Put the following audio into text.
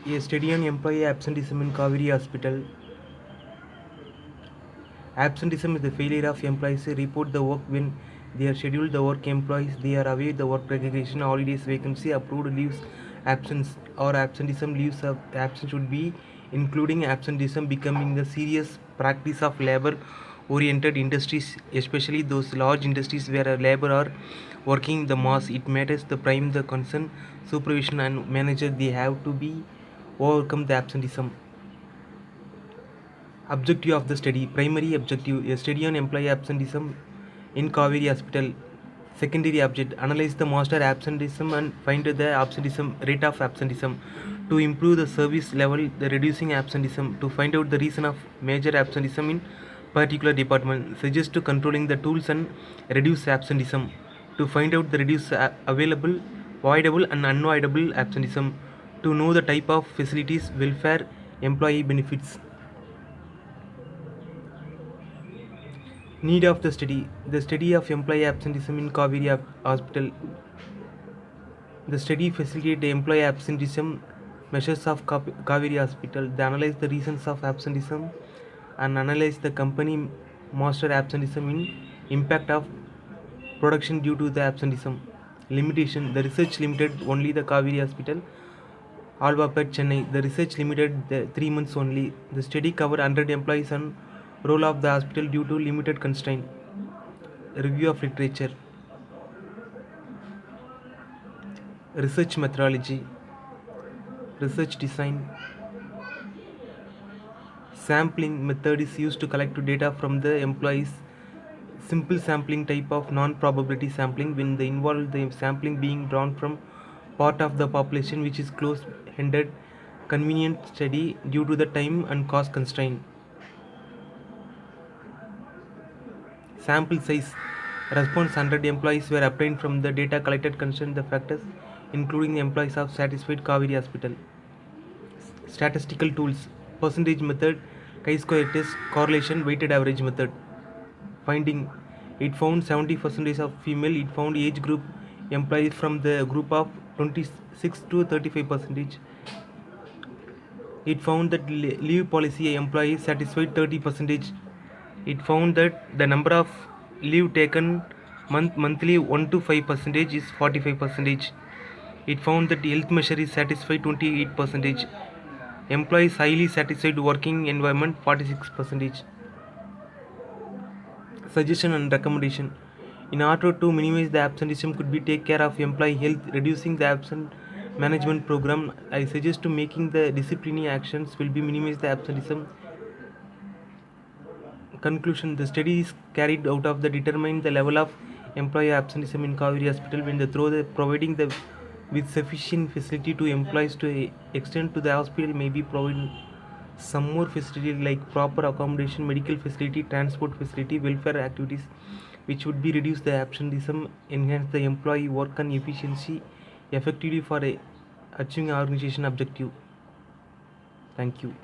A study on employee absenteeism in Kaveri Hospital. Absenteeism is the failure of employees to report the work when they are scheduled. The work employees they are away the work recognition, holidays, vacancy, approved leaves, absence or absenteeism leaves of absence should be including absenteeism becoming the serious practice of labor oriented industries, especially those large industries where labor are working the mass. It matters the prime the concern supervision and manager they have to be overcome the absenteeism. Objective of the study. Primary objective, a study on employee absenteeism in Kaveri Hospital. Secondary object, analyze the master absenteeism and find the absenteeism rate of absenteeism. To improve the service level, the reducing absenteeism. To find out the reason of major absenteeism in particular department. Suggest to controlling the tools and reduce absenteeism. To find out the reduce available, voidable and unavoidable absenteeism. To know the type of facilities, welfare, employee benefits. Need of the study. The study of employee absenteeism in Kaveri Hospital. The study facilitates employee absenteeism measures of Kaveri Hospital. They analyze the reasons of absenteeism and analyze the company master absenteeism in impact of production due to the absenteeism. Limitation. The research limited only the Kaveri Hospital. Alvapet, Chennai. The research limited the 3 months only. The study covered 100 employees and role of the hospital due to limited constraint. Review of literature. Research methodology. Research design. Sampling method is used to collect data from the employees. Simple sampling type of non-probability sampling when the involve the sampling being drawn from part of the population which is close-ended convenient study due to the time and cost constraint. Sample size. Response 100 employees were obtained from the data collected concerning the factors including the employees of satisfied Kaveri Hospital. Statistical tools. Percentage method, chi-square test, correlation, weighted average method. Finding. It found 70% of female. It found age group employees from the group of 26 to 35%. It found that leave policy employees satisfied 30%. It found that the number of leave taken monthly 1 to 5% is 45%. It found that health measure is satisfied 28%. Employees highly satisfied working environment 46%. Suggestion and recommendation. In order to minimize the absenteeism could be take care of employee health, reducing the absent management program. I suggest to making the disciplinary actions will be minimize the absenteeism. Conclusion. The study is carried out of the determine the level of employee absenteeism in Kaveri Hospital when the through the providing the with sufficient facility to employees to extend to the hospital may be provided some more facility like proper accommodation, medical facility, transport facility, welfare activities which would be reduce the absenteeism, enhance the employee work and efficiency effectively for achieving organization objective. Thank you.